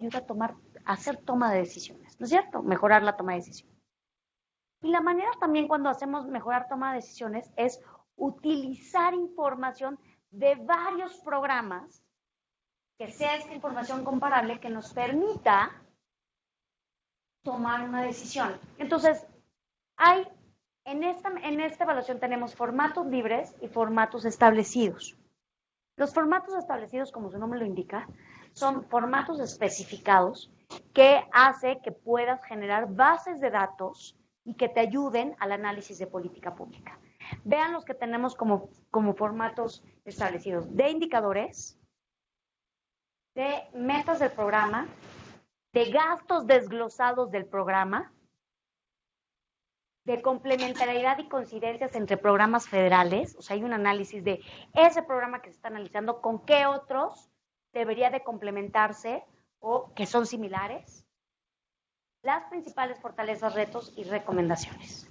ayuda a hacer toma de decisiones, ¿no es cierto? Mejorar la toma de decisiones. Y la manera también cuando hacemos mejorar toma de decisiones es utilizar información de varios programas, que sea esta información comparable que nos permita tomar una decisión. Entonces, en esta evaluación tenemos formatos libres y formatos establecidos. Los formatos establecidos, como su nombre lo indica, son formatos especificados que hace que puedas generar bases de datos y que te ayuden al análisis de política pública. Vean los que tenemos como formatos establecidos: de indicadores, de metas del programa, de gastos desglosados del programa, de complementariedad y coincidencias entre programas federales. O sea, hay un análisis de ese programa que se está analizando, con qué otros debería de complementarse o que son similares, las principales fortalezas, retos y recomendaciones.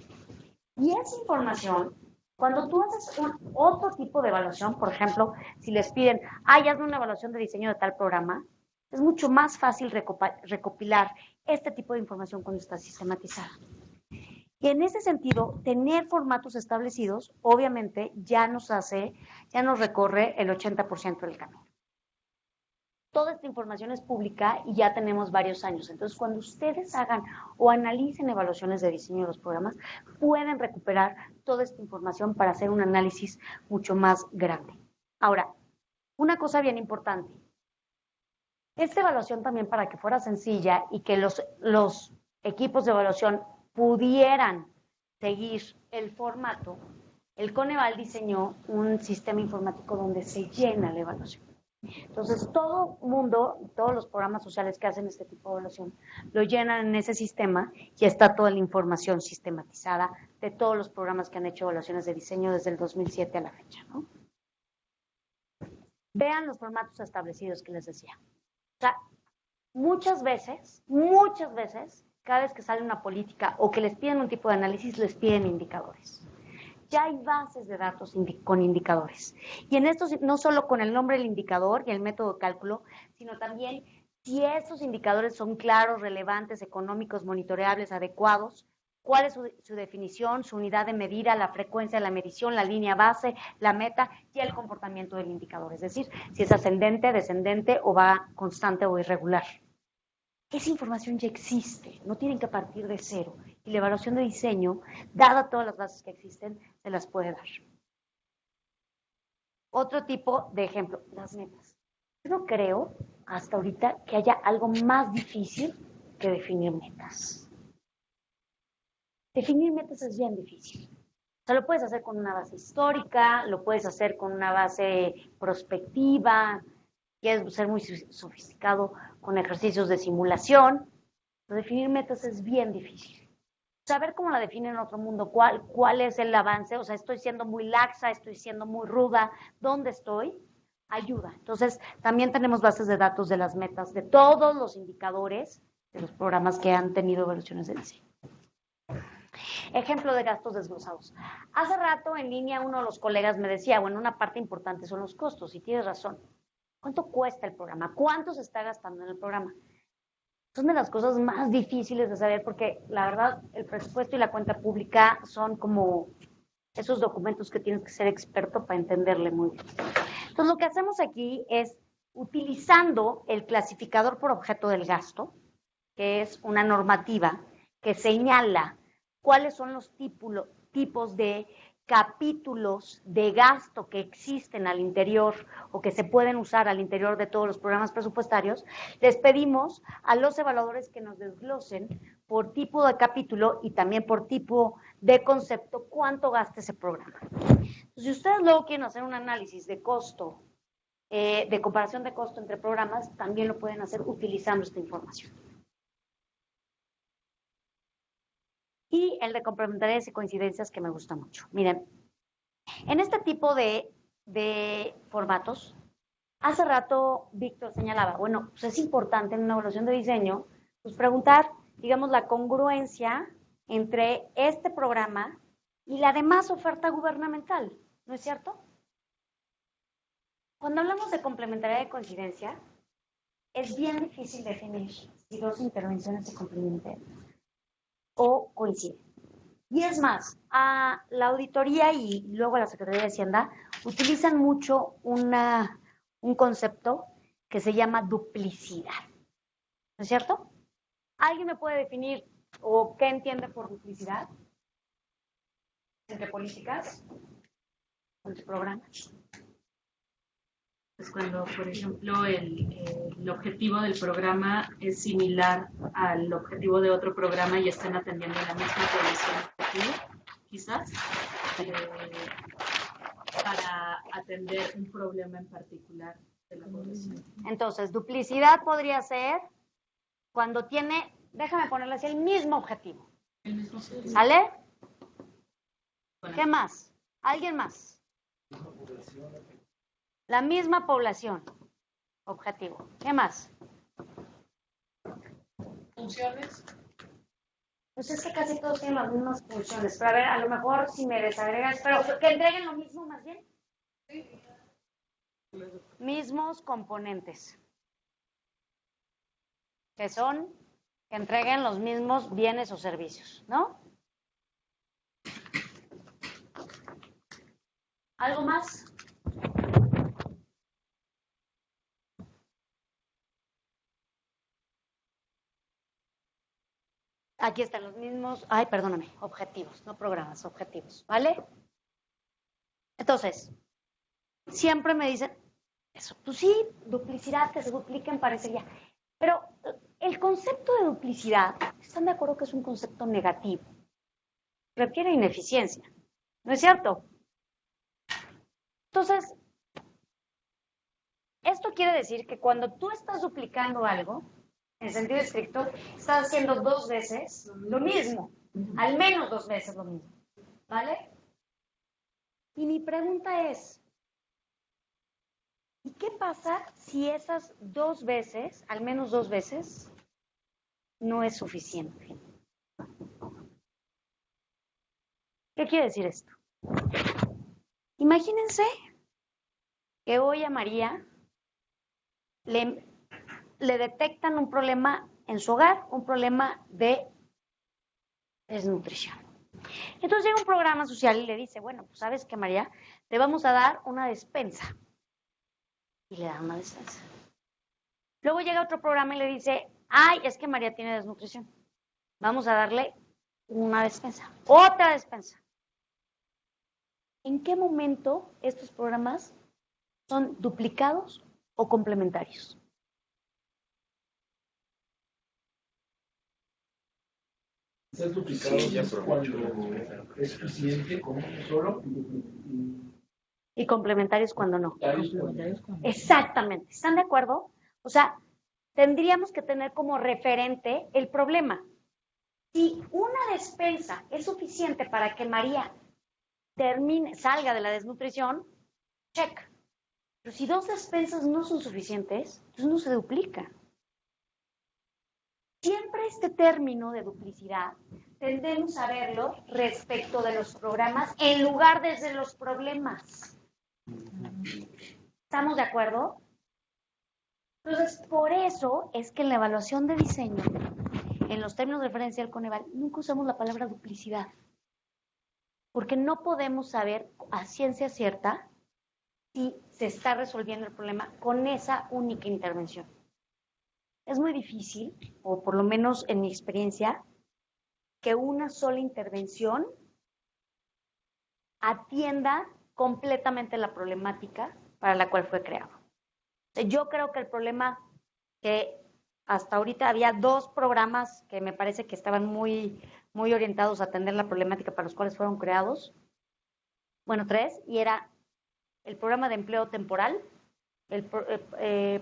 Y esa información, cuando tú haces otro tipo de evaluación, por ejemplo, si les piden, hazme una evaluación de diseño de tal programa, es mucho más fácil recopilar este tipo de información cuando está sistematizada. Y en ese sentido, tener formatos establecidos, obviamente, ya nos recorre el 80% del camino. Toda esta información es pública y ya tenemos varios años. Entonces, cuando ustedes hagan o analicen evaluaciones de diseño de los programas, pueden recuperar toda esta información para hacer un análisis mucho más grande. Ahora, una cosa bien importante. Esta evaluación también, para que fuera sencilla y que los equipos de evaluación pudieran seguir el formato, el Coneval diseñó un sistema informático donde se llena la evaluación. Entonces, todo mundo, todos los programas sociales que hacen este tipo de evaluación, lo llenan en ese sistema y está toda la información sistematizada de todos los programas que han hecho evaluaciones de diseño desde el 2007 a la fecha, ¿no? Vean los formatos establecidos que les decía. O sea, muchas veces, cada vez que sale una política o que les piden un tipo de análisis, les piden indicadores. Ya hay bases de datos con indicadores. Y en estos, no solo con el nombre del indicador y el método de cálculo, sino también si esos indicadores son claros, relevantes, económicos, monitoreables, adecuados, cuál es su definición, su unidad de medida, la frecuencia de la medición, la línea base, la meta y el comportamiento del indicador. Es decir, si es ascendente, descendente o va constante o irregular. Esa información ya existe, no tienen que partir de cero. Y la evaluación de diseño, dada todas las bases que existen, se las puede dar. Otro tipo de ejemplo, las metas. Yo no creo hasta ahorita que haya algo más difícil que definir metas. Definir metas es bien difícil. O sea, lo puedes hacer con una base histórica, lo puedes hacer con una base prospectiva, quieres ser muy sofisticado con ejercicios de simulación. Pero definir metas es bien difícil. Saber cómo la definen en otro mundo, cuál es el avance, o sea, estoy siendo muy laxa, estoy siendo muy ruda, ¿dónde estoy? Ayuda. Entonces, también tenemos bases de datos de las metas, de todos los indicadores de los programas que han tenido evaluaciones de diseño. Ejemplo de gastos desglosados. Hace rato en línea uno de los colegas me decía, bueno, una parte importante son los costos, y tienes razón. ¿Cuánto cuesta el programa? ¿Cuánto se está gastando en el programa? Son de las cosas más difíciles de saber porque, la verdad, el presupuesto y la cuenta pública son como esos documentos que tienes que ser experto para entenderle muy bien. Entonces, lo que hacemos aquí es, utilizando el clasificador por objeto del gasto, que es una normativa que señala cuáles son los tipos de capítulos de gasto que existen al interior o que se pueden usar al interior de todos los programas presupuestarios, les pedimos a los evaluadores que nos desglosen por tipo de capítulo y también por tipo de concepto cuánto gasta ese programa. Entonces, si ustedes luego quieren hacer un análisis de costo, de comparación de costo entre programas, también lo pueden hacer utilizando esta información. Y el de complementariedades y coincidencias, que me gusta mucho. Miren, en este tipo de formatos, hace rato Víctor señalaba, bueno, pues es importante en una evaluación de diseño, pues preguntar, digamos, la congruencia entre este programa y la demás oferta gubernamental, ¿no es cierto? Cuando hablamos de complementariedad y coincidencia, es bien difícil definir si dos intervenciones se complementan o coinciden. Y es más, a la auditoría y luego a la Secretaría de Hacienda utilizan mucho un concepto que se llama duplicidad. ¿No es cierto? ¿Alguien me puede definir o qué entiende por duplicidad? ¿Entre políticas? ¿Entre programas? Pues cuando, por ejemplo, el objetivo del programa es similar al objetivo de otro programa y están atendiendo la misma población objetivo, quizás, para atender un problema en particular de la población. Entonces, duplicidad podría ser cuando tiene, déjame ponerle así, el mismo objetivo. El mismo objetivo. ¿Sale? Bueno. ¿Qué más? ¿Alguien más? La misma población. Objetivo. ¿Qué más? Funciones. Pues es que casi todos tienen las mismas funciones. Pero a ver, a lo mejor si me desagregas, pero que entreguen lo mismo más bien. Sí. Mismos componentes. Que son que entreguen los mismos bienes o servicios, ¿no? ¿Algo más? Aquí están los mismos, objetivos, no programas, objetivos, ¿vale? Entonces, siempre me dicen, eso, pues sí, duplicidad, que se dupliquen parecería. Pero el concepto de duplicidad, ¿están de acuerdo que es un concepto negativo? Requiere ineficiencia, ¿no es cierto? Entonces, esto quiere decir que cuando tú estás duplicando algo, en sentido estricto, estás haciendo 2 veces lo mismo, al menos 2 veces lo mismo, ¿vale? Y mi pregunta es, ¿y qué pasa si esas 2 veces, al menos 2 veces, no es suficiente? ¿Qué quiere decir esto? Imagínense que hoy a María le detectan un problema en su hogar, un problema de desnutrición. Entonces llega un programa social y le dice, bueno, pues sabes que María, te vamos a dar una despensa. Y le dan una despensa. Luego llega otro programa y le dice, ay, es que María tiene desnutrición. Vamos a darle una despensa, otra despensa. ¿En qué momento estos programas son duplicados o complementarios? Es duplicado cuando es suficiente con uno solo Y complementarios cuando no. complementarios cuando Exactamente. ¿Están de acuerdo? O sea, tendríamos que tener como referente el problema. Si una despensa es suficiente para que María salga de la desnutrición, check. Pero si 2 despensas no son suficientes, entonces no se duplica. Siempre este término de duplicidad tendemos a verlo respecto de los programas en lugar desde los problemas. ¿Estamos de acuerdo? Entonces, por eso es que en la evaluación de diseño, en los términos de referencia del Coneval, nunca usamos la palabra duplicidad. Porque no podemos saber a ciencia cierta si se está resolviendo el problema con esa única intervención. Es muy difícil, o por lo menos en mi experiencia, que una sola intervención atienda completamente la problemática para la cual fue creado. Yo creo que el problema que hasta ahorita había 2 programas que me parece que estaban muy orientados a atender la problemática para los cuales fueron creados. Bueno, 3, y era el programa de empleo temporal, el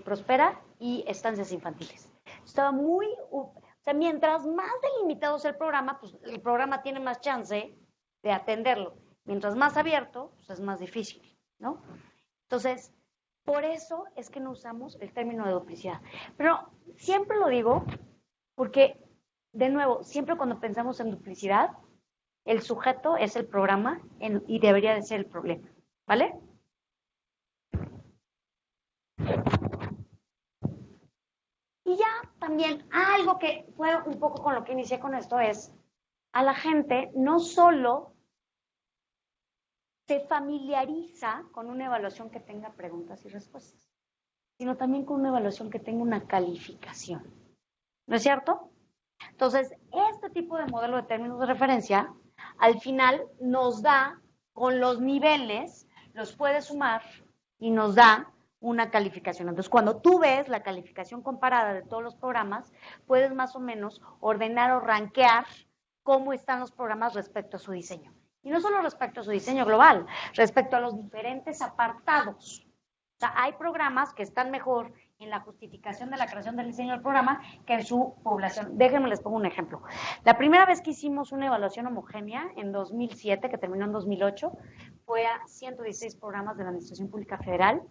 Prospera y estancias infantiles. Estaba o sea, mientras más delimitado sea el programa, pues el programa tiene más chance de atenderlo. Mientras más abierto, pues es más difícil, ¿no? Entonces, por eso es que no usamos el término de duplicidad. Pero siempre lo digo porque, de nuevo, siempre cuando pensamos en duplicidad, el sujeto es el programa y debería de ser el problema, ¿vale? también algo que fue un poco con lo que inicié con esto es, a la gente no solo se familiariza con una evaluación que tenga preguntas y respuestas, sino también con una evaluación que tenga una calificación. ¿No es cierto? Entonces, este tipo de modelo de términos de referencia, al final nos da, con los niveles, los puede sumar y nos da una calificación. Entonces, cuando tú ves la calificación comparada de todos los programas, puedes más o menos ordenar o rankear cómo están los programas respecto a su diseño. Y no solo respecto a su diseño global, respecto a los diferentes apartados. O sea, hay programas que están mejor en la justificación de la creación del diseño del programa que en su población. Déjenme les pongo un ejemplo. La primera vez que hicimos una evaluación homogénea en 2007, que terminó en 2008, fue a 116 programas de la Administración Pública Federal.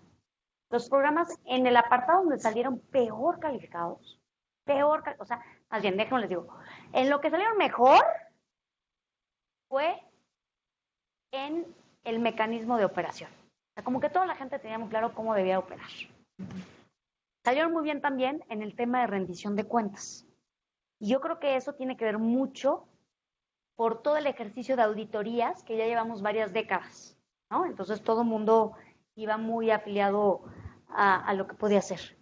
Los programas en el apartado donde salieron peor calificados, o sea, más bien, déjenme les digo, en lo que salieron mejor fue en el mecanismo de operación. O sea, como que toda la gente tenía muy claro cómo debía operar. Salieron muy bien también en el tema de rendición de cuentas. Y yo creo que eso tiene que ver mucho por todo el ejercicio de auditorías que ya llevamos varias décadas, ¿no? Entonces todo el mundo iba muy afiliado a lo que podía hacer.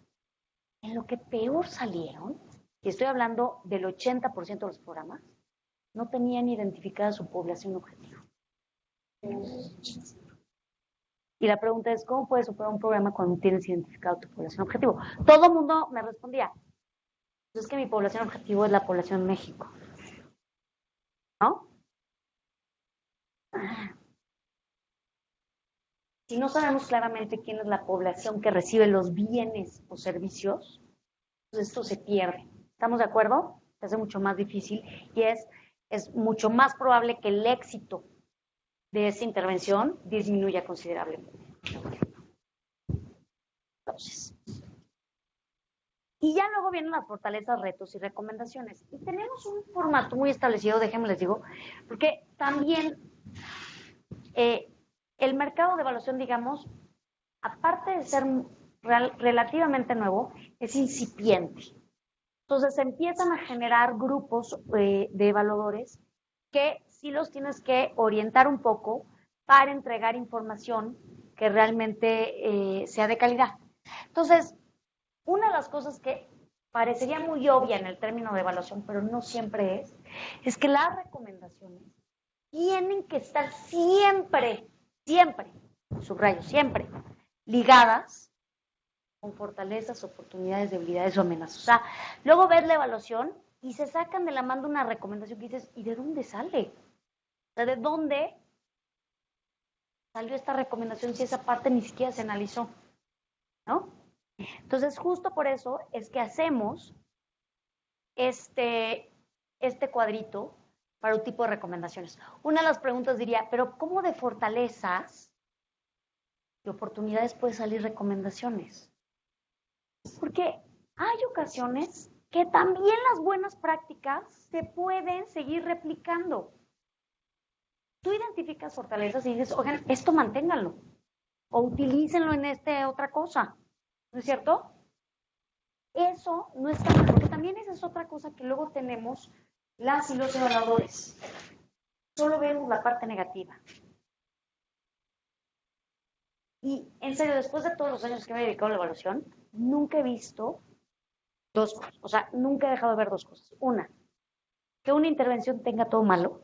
En lo que peor salieron, y estoy hablando del 80% de los programas, no tenían identificada su población objetivo. Y la pregunta es, ¿cómo puedes operar un programa cuando tienes identificado tu población objetivo? Todo el mundo me respondía, pues es que mi población objetivo es la población de México. ¿No? Si no sabemos claramente quién es la población que recibe los bienes o servicios, pues esto se pierde. ¿Estamos de acuerdo? Se hace mucho más difícil y es mucho más probable que el éxito de esta intervención disminuya considerablemente. Entonces, y ya luego vienen las fortalezas, retos y recomendaciones. Y tenemos un formato muy establecido, déjenme les digo, porque también el mercado de evaluación, digamos, aparte de ser relativamente nuevo, es incipiente. Entonces se empiezan a generar grupos de evaluadores que sí los tienes que orientar un poco para entregar información que realmente sea de calidad. Entonces, una de las cosas que parecería muy obvia en el término de evaluación, pero no siempre es que las recomendaciones tienen que estar siempre, subrayo, siempre, ligadas con fortalezas, oportunidades, debilidades o amenazas. O sea, luego ves la evaluación y se sacan de la mano una recomendación que dices, ¿y de dónde sale? O sea, ¿de dónde salió esta recomendación si esa parte ni siquiera se analizó? ¿No? Entonces, justo por eso es que hacemos este cuadrito para un tipo de recomendaciones. Una de las preguntas diría, ¿pero cómo de fortalezas y oportunidades puede salir recomendaciones? Porque hay ocasiones que también las buenas prácticas se pueden seguir replicando. Tú identificas fortalezas y dices, oigan, esto manténganlo o utilícenlo en otra cosa. ¿No es cierto? Eso no está mal, porque también esa es otra cosa que luego tenemos las y los evaluadores. Solo vemos la parte negativa. Y en serio, después de todos los años que me he dedicado a la evaluación, nunca he visto dos cosas. O sea, nunca he dejado de ver dos cosas. Una, que una intervención tenga todo malo.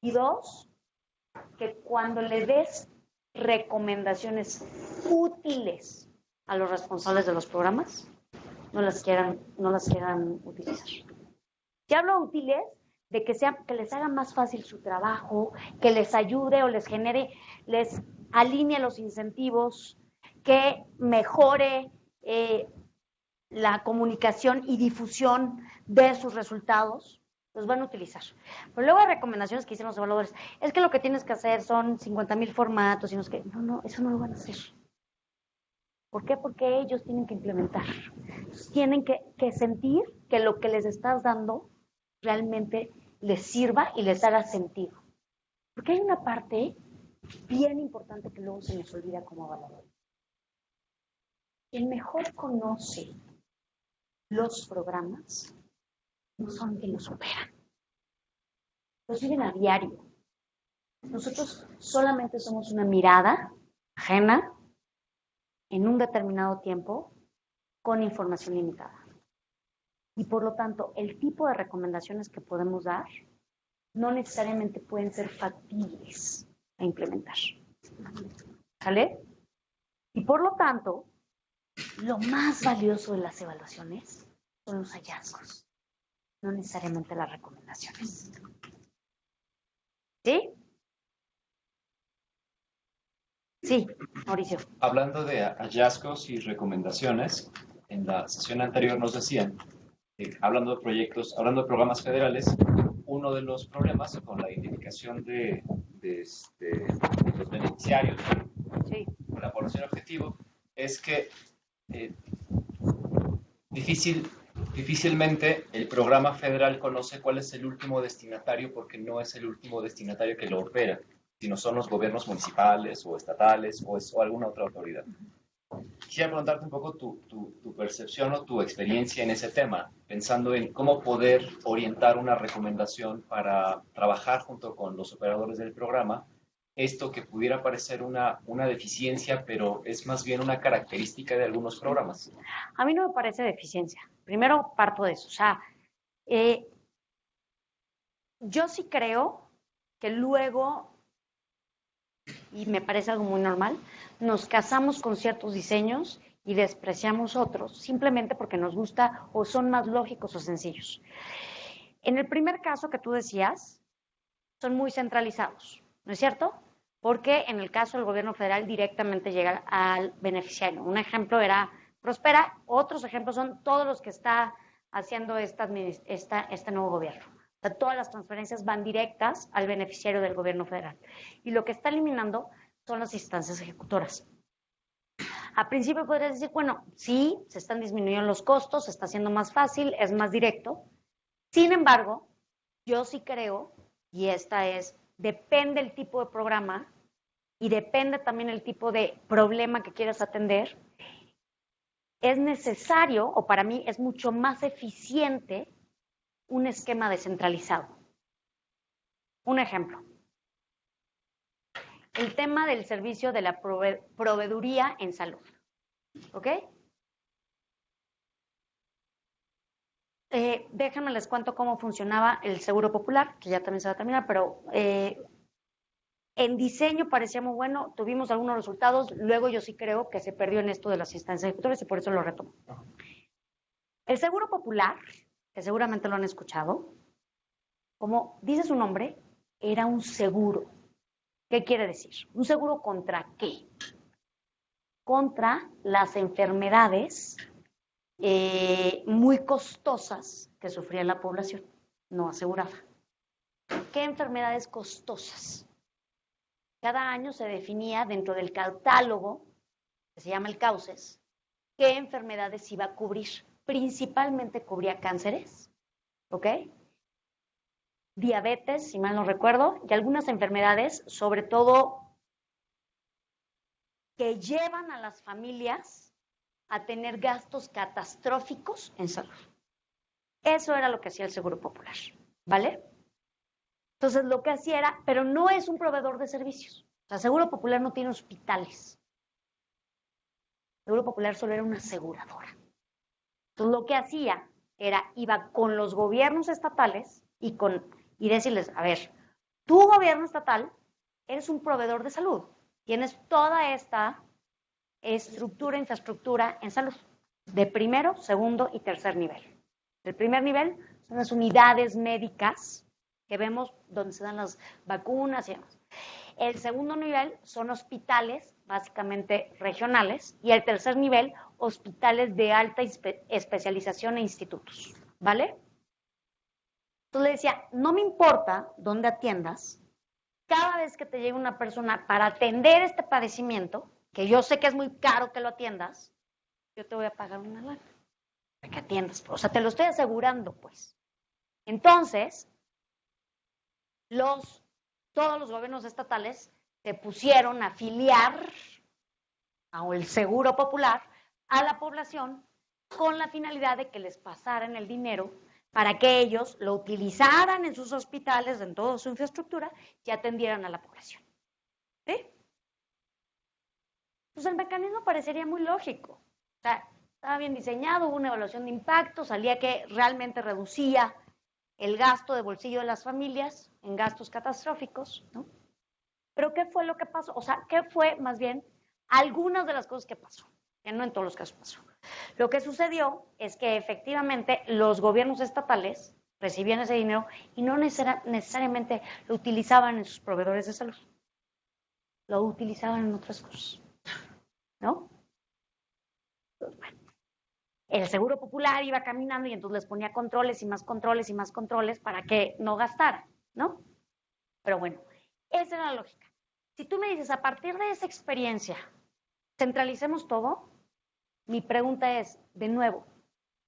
Y dos, que cuando le des recomendaciones útiles a los responsables de los programas, no las quieran utilizar. Si hablo útiles, de que les haga más fácil su trabajo, que les ayude o les alinee los incentivos, que mejore la comunicación y difusión de sus resultados, los van a utilizar. Pero luego hay recomendaciones que dicen los evaluadores, es que lo que tienes que hacer son 50,000 formatos y no, eso no lo van a hacer. ¿Por qué? Porque ellos tienen que implementar. Tienen que sentir que lo que les estás dando realmente les sirva y les haga sentido. Porque hay una parte bien importante que luego se nos olvida como evaluador. El mejor conoce los programas no son quien los superan. Los viven a diario. Nosotros solamente somos una mirada ajena en un determinado tiempo con información limitada. Y por lo tanto, el tipo de recomendaciones que podemos dar no necesariamente pueden ser factibles a implementar. ¿Sale? Y por lo tanto, lo más valioso de las evaluaciones son los hallazgos, no necesariamente las recomendaciones. ¿Sí? Sí, Mauricio. Hablando de hallazgos y recomendaciones, en la sesión anterior nos decían, hablando de proyectos, hablando de programas federales, uno de los problemas con la identificación de los beneficiarios, Sí. de la población objetivo, es que difícilmente el programa federal conoce cuál es el último destinatario, porque no es el último destinatario que lo opera, sino son los gobiernos municipales o estatales o alguna otra autoridad. Quisiera preguntarte un poco tu percepción o tu experiencia en ese tema, pensando en cómo poder orientar una recomendación para trabajar junto con los operadores del programa, esto que pudiera parecer una deficiencia, pero es más bien una característica de algunos programas. A mí no me parece deficiencia. Primero parto de eso. O sea, yo sí creo que luego, y me parece algo muy normal, nos casamos con ciertos diseños y despreciamos otros, simplemente porque nos gusta o son más lógicos o sencillos. En el primer caso que tú decías, son muy centralizados, ¿no es cierto? Porque en el caso del gobierno federal directamente llega al beneficiario. Un ejemplo era Prospera, otros ejemplos son todos los que está haciendo este nuevo gobierno. O sea, todas las transferencias van directas al beneficiario del gobierno federal. Y lo que está eliminando son las instancias ejecutoras. A principio podrías decir, bueno, sí, se están disminuyendo los costos, se está haciendo más fácil, es más directo. Sin embargo, yo sí creo, y depende el tipo de programa y depende también el tipo de problema que quieras atender, es necesario, o para mí es mucho más eficiente, un esquema descentralizado. Un ejemplo. El tema del servicio de la proveeduría en salud. ¿Ok? Déjenme les cuento cómo funcionaba el Seguro Popular, que ya también se va a terminar, pero en diseño parecía muy bueno, tuvimos algunos resultados, luego yo sí creo que se perdió en esto de las instancias ejecutorias y por eso lo retomo. El Seguro Popular, que seguramente lo han escuchado, como dice su nombre, era un seguro. ¿Qué quiere decir? ¿Un seguro contra qué? Contra las enfermedades muy costosas que sufría la población no asegurada. ¿Qué enfermedades costosas? Cada año se definía dentro del catálogo, que se llama el CAUCES, qué enfermedades iba a cubrir. Principalmente cubría cánceres, ¿ok? Diabetes, si mal no recuerdo, y algunas enfermedades, sobre todo, que llevan a las familias a tener gastos catastróficos en salud. Eso era lo que hacía el Seguro Popular, ¿vale? Entonces, lo que hacía era, pero no es un proveedor de servicios. O sea, Seguro Popular no tiene hospitales. Seguro Popular solo era una aseguradora. Entonces, lo que hacía era, iba con los gobiernos estatales y decirles, a ver, tu gobierno estatal eres un proveedor de salud. Tienes toda esta estructura, infraestructura en salud, de primero, segundo y tercer nivel. El primer nivel son las unidades médicas que vemos donde se dan las vacunas y demás. El segundo nivel son hospitales, básicamente regionales, y el tercer nivel, hospitales de alta especialización e institutos, ¿vale? Entonces le decía, no me importa dónde atiendas, cada vez que te llegue una persona para atender este padecimiento, que yo sé que es muy caro que lo atiendas, yo te voy a pagar una lana para que atiendas. O sea, te lo estoy asegurando, pues. Entonces, todos los gobiernos estatales se pusieron a afiliar al Seguro Popular a la población con la finalidad de que les pasaran el dinero para que ellos lo utilizaran en sus hospitales, en toda su infraestructura, y atendieran a la población. ¿Sí? Pues el mecanismo parecería muy lógico. O sea, estaba bien diseñado, hubo una evaluación de impacto, salía que realmente reducía el gasto de bolsillo de las familias en gastos catastróficos, ¿no? Pero ¿qué fue lo que pasó? O sea, ¿qué fue más bien algunas de las cosas que pasó? Que no en todos los casos pasó. Lo que sucedió es que efectivamente los gobiernos estatales recibían ese dinero y no necesariamente lo utilizaban en sus proveedores de salud. Lo utilizaban en otras cosas, ¿no? Entonces, bueno, el Seguro Popular iba caminando y entonces les ponía controles y más controles y más controles para que no gastaran, ¿no? Pero bueno, esa era la lógica. Si tú me dices, a partir de esa experiencia, centralicemos todo, mi pregunta es, de nuevo,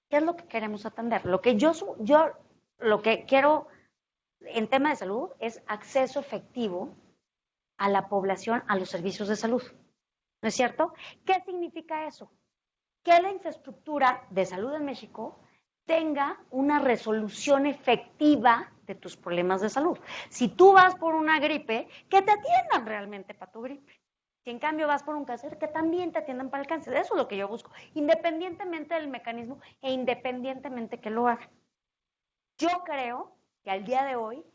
¿qué es lo que queremos atender? Lo que yo lo que quiero en tema de salud es acceso efectivo a la población a los servicios de salud. ¿No es cierto? ¿Qué significa eso? Que la infraestructura de salud en México tenga una resolución efectiva de tus problemas de salud. Si tú vas por una gripe, que te atiendan realmente para tu gripe. Si en cambio vas por un cáncer, que también te atiendan para el cáncer. Eso es lo que yo busco, independientemente del mecanismo e independientemente que lo hagan. Yo creo que al día de hoy,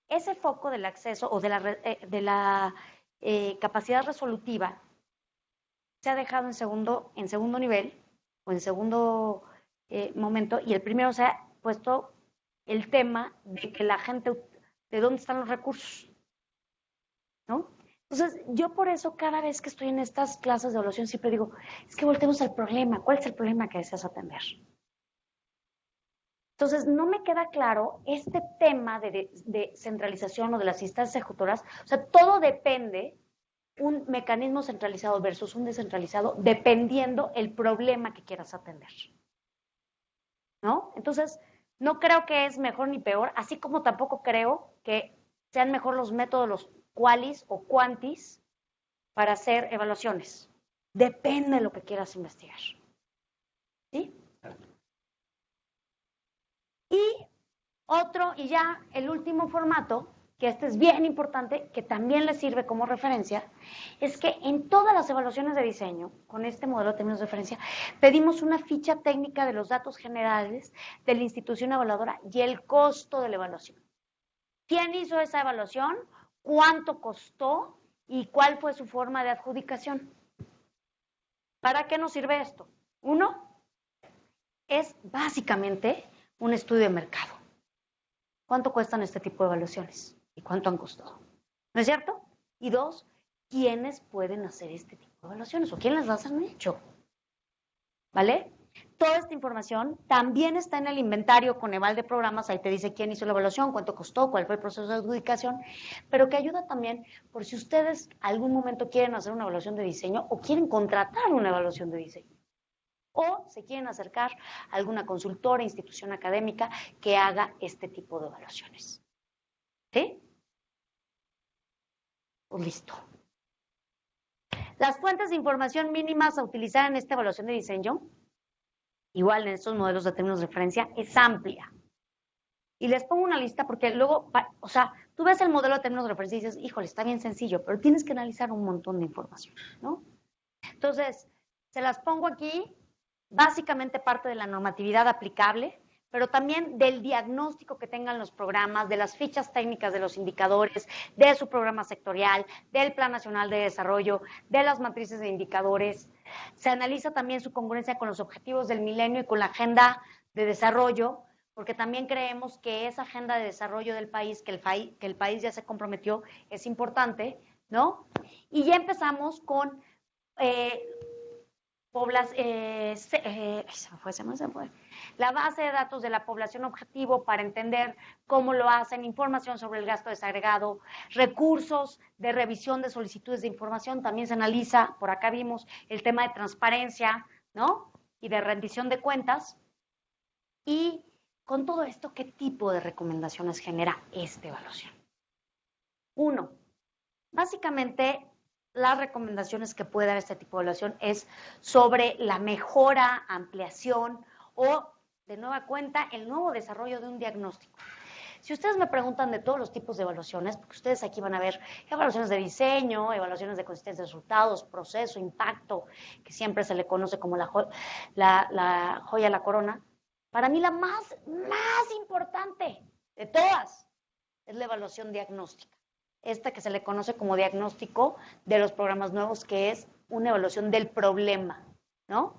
ese foco del acceso o de la capacidad resolutiva se ha dejado en segundo nivel o en segundo momento, y el primero se ha puesto el tema de que la gente, de dónde están los recursos, ¿no? Entonces, yo por eso cada vez que estoy en estas clases de evaluación siempre digo, es que voltemos al problema. ¿Cuál es el problema que deseas atender? Entonces, no me queda claro este tema de centralización o de las instancias ejecutoras. O sea, todo depende, un mecanismo centralizado versus un descentralizado, dependiendo el problema que quieras atender, ¿no? Entonces, no creo que es mejor ni peor, así como tampoco creo que sean mejor los métodos, los qualis o quantis, para hacer evaluaciones. Depende de lo que quieras investigar. ¿Sí? Y otro, y ya el último formato, que este es bien importante, que también les sirve como referencia, es que en todas las evaluaciones de diseño, con este modelo de términos de referencia, pedimos una ficha técnica de los datos generales de la institución evaluadora y el costo de la evaluación. ¿Quién hizo esa evaluación? ¿Cuánto costó? ¿Y cuál fue su forma de adjudicación? ¿Para qué nos sirve esto? Uno, es básicamente un estudio de mercado. ¿Cuánto cuestan este tipo de evaluaciones? ¿Y cuánto han costado? ¿No es cierto? Y dos, ¿quiénes pueden hacer este tipo de evaluaciones? ¿O quiénes las han hecho? ¿Vale? Toda esta información también está en el inventario Coneval de programas. Ahí te dice quién hizo la evaluación, cuánto costó, cuál fue el proceso de adjudicación, pero que ayuda también por si ustedes algún momento quieren hacer una evaluación de diseño o quieren contratar una evaluación de diseño. O se quieren acercar a alguna consultora, institución académica que haga este tipo de evaluaciones. ¿Sí? Pues listo. Las fuentes de información mínimas a utilizar en esta evaluación de diseño, igual en estos modelos de términos de referencia, es amplia. Y les pongo una lista porque luego, o sea, tú ves el modelo de términos de referencia y dices, híjole, está bien sencillo, pero tienes que analizar un montón de información, ¿no? Entonces, se las pongo aquí. Básicamente parte de la normatividad aplicable, pero también del diagnóstico que tengan los programas, de las fichas técnicas de los indicadores, de su programa sectorial, del Plan Nacional de Desarrollo, de las matrices de indicadores. Se analiza también su congruencia con los objetivos del milenio y con la agenda de desarrollo, porque también creemos que esa agenda de desarrollo del país, que el país ya se comprometió, es importante, ¿no? Y ya empezamos con la base de datos de la población objetivo para entender cómo lo hacen, información sobre el gasto desagregado, recursos de revisión de solicitudes de información, también se analiza, por acá vimos el tema de transparencia, ¿no? Y de rendición de cuentas. Y con todo esto, ¿qué tipo de recomendaciones genera esta evaluación? Uno, básicamente las recomendaciones que puede dar este tipo de evaluación es sobre la mejora, ampliación o, de nueva cuenta, el nuevo desarrollo de un diagnóstico. Si ustedes me preguntan de todos los tipos de evaluaciones, porque ustedes aquí van a ver evaluaciones de diseño, evaluaciones de consistencia de resultados, proceso, impacto, que siempre se le conoce como la joya de la corona, para mí la más importante de todas es la evaluación diagnóstica. Esta que se le conoce como diagnóstico de los programas nuevos, que es una evaluación del problema, ¿no?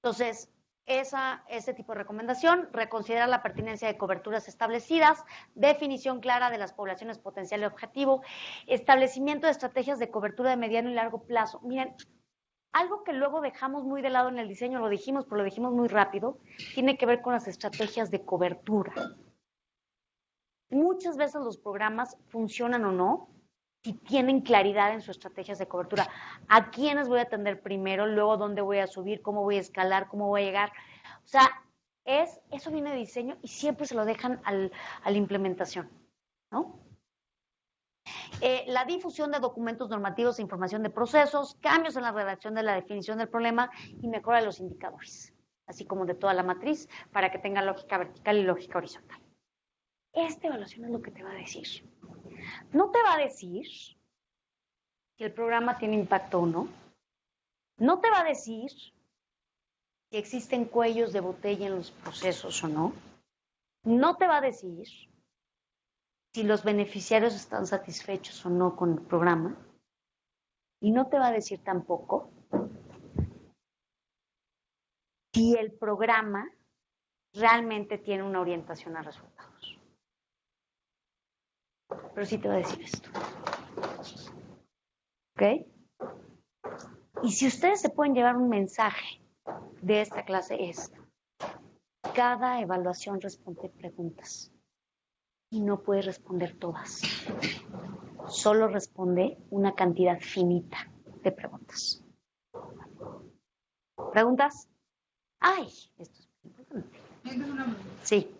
Entonces, ese tipo de recomendación, reconsiderar la pertinencia de coberturas establecidas, definición clara de las poblaciones potencial y objetivo, establecimiento de estrategias de cobertura de mediano y largo plazo. Miren, algo que luego dejamos muy de lado en el diseño, lo dijimos, pero lo dijimos muy rápido, tiene que ver con las estrategias de cobertura. Muchas veces los programas funcionan o no si tienen claridad en sus estrategias de cobertura. ¿A quiénes voy a atender primero? Luego, ¿dónde voy a subir? ¿Cómo voy a escalar? ¿Cómo voy a llegar? O sea, eso viene de diseño y siempre se lo dejan a la implementación, ¿no? La difusión de documentos normativos e información de procesos, cambios en la redacción de la definición del problema y mejora de los indicadores, así como de toda la matriz, para que tenga lógica vertical y lógica horizontal. Esta evaluación es lo que te va a decir. No te va a decir si el programa tiene impacto o no. No te va a decir si existen cuellos de botella en los procesos o no. No te va a decir si los beneficiarios están satisfechos o no con el programa. Y no te va a decir tampoco si el programa realmente tiene una orientación a resultados. Pero sí te va a decir esto. ¿Ok? Y si ustedes se pueden llevar un mensaje de esta clase es: cada evaluación responde preguntas y no puede responder todas. Solo responde una cantidad finita de preguntas. ¿Preguntas? ¡Ay! Esto es muy importante. Sí.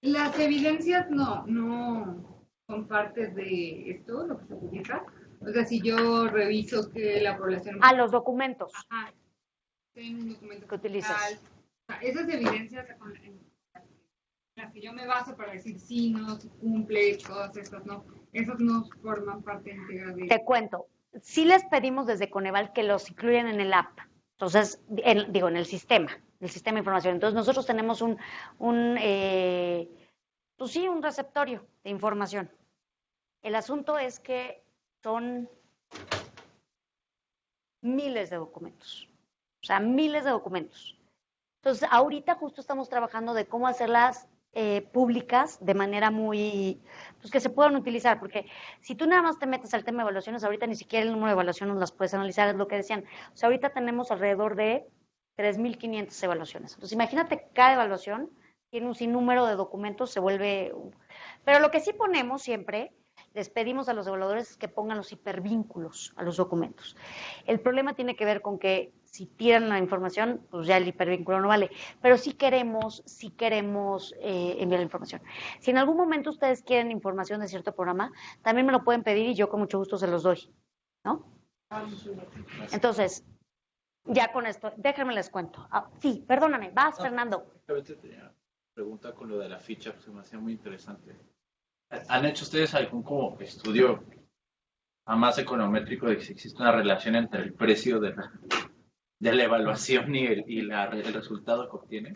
Las evidencias no son parte de esto, lo que se publica. O sea, si yo reviso que la población... Los documentos. Ajá. Tengo un documento que utilizas. O sea, esas evidencias en las que yo me baso para decir sí, no, si cumple, todas estas no. Esos no forman parte íntegra de... Te cuento. Sí les pedimos desde Coneval que los incluyan en el app. Entonces, en el sistema de información. Entonces, nosotros tenemos un receptorio de información. El asunto es que son miles de documentos. O sea, miles de documentos. Entonces, ahorita justo estamos trabajando de cómo hacerlas públicas de manera muy, pues que se puedan utilizar, porque si tú nada más te metes al tema de evaluaciones, ahorita ni siquiera el número de evaluaciones las puedes analizar, es lo que decían. O sea, ahorita tenemos alrededor de 3,500 evaluaciones. Entonces, imagínate, cada evaluación tiene un sinnúmero de documentos, se vuelve... Pero lo que sí ponemos siempre, les pedimos a los evaluadores que pongan los hipervínculos a los documentos. El problema tiene que ver con que si tiran la información, pues ya el hipervínculo no vale. Pero sí queremos enviar la información. Si en algún momento ustedes quieren información de cierto programa, también me lo pueden pedir y yo con mucho gusto se los doy, ¿no? Entonces, ya con esto, déjenme les cuento. Sí, perdóname, vas, Fernando. Tenía una pregunta con lo de la ficha, pues se me hacía muy interesante. ¿Han hecho ustedes algún como estudio más econométrico de que si existe una relación entre el precio de la evaluación y el resultado que obtiene?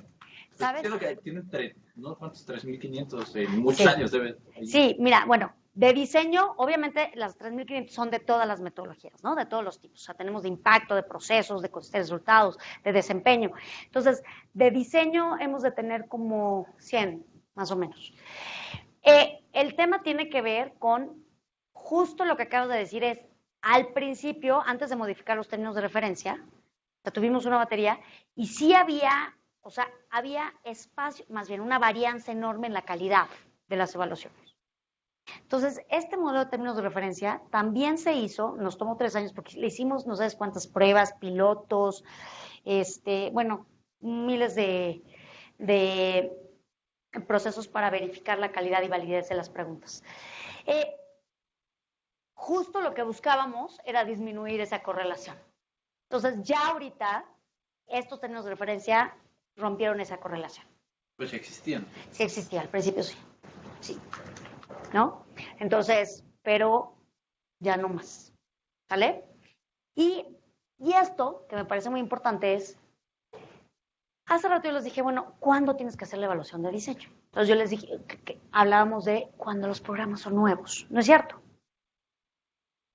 ¿Sabes? Creo que tienen, ¿no? ¿Cuántos? 3,500 en muchos años debe. Sí, mira, bueno, de diseño, obviamente las 3,500 son de todas las metodologías, ¿no? De todos los tipos. O sea, tenemos de impacto, de procesos, de resultados, de desempeño. Entonces, de diseño hemos de tener como 100, más o menos. El tema tiene que ver con justo lo que acabas de decir es, al principio, antes de modificar los términos de referencia, o sea, tuvimos una batería y sí había espacio, más bien una varianza enorme en la calidad de las evaluaciones. Entonces, este modelo de términos de referencia también se hizo, nos tomó 3 años porque le hicimos no sabes cuántas pruebas, pilotos, miles de procesos para verificar la calidad y validez de las preguntas. justo lo que buscábamos era disminuir esa correlación. Entonces, ya ahorita, estos términos de referencia rompieron esa correlación. Pues existían. Sí existía, al principio sí. Sí. ¿No? Entonces, pero ya no más. ¿Sale? Y esto, que me parece muy importante, es, hace rato yo les dije, bueno, ¿cuándo tienes que hacer la evaluación de diseño? Entonces yo les dije que hablábamos de cuando los programas son nuevos, ¿no es cierto?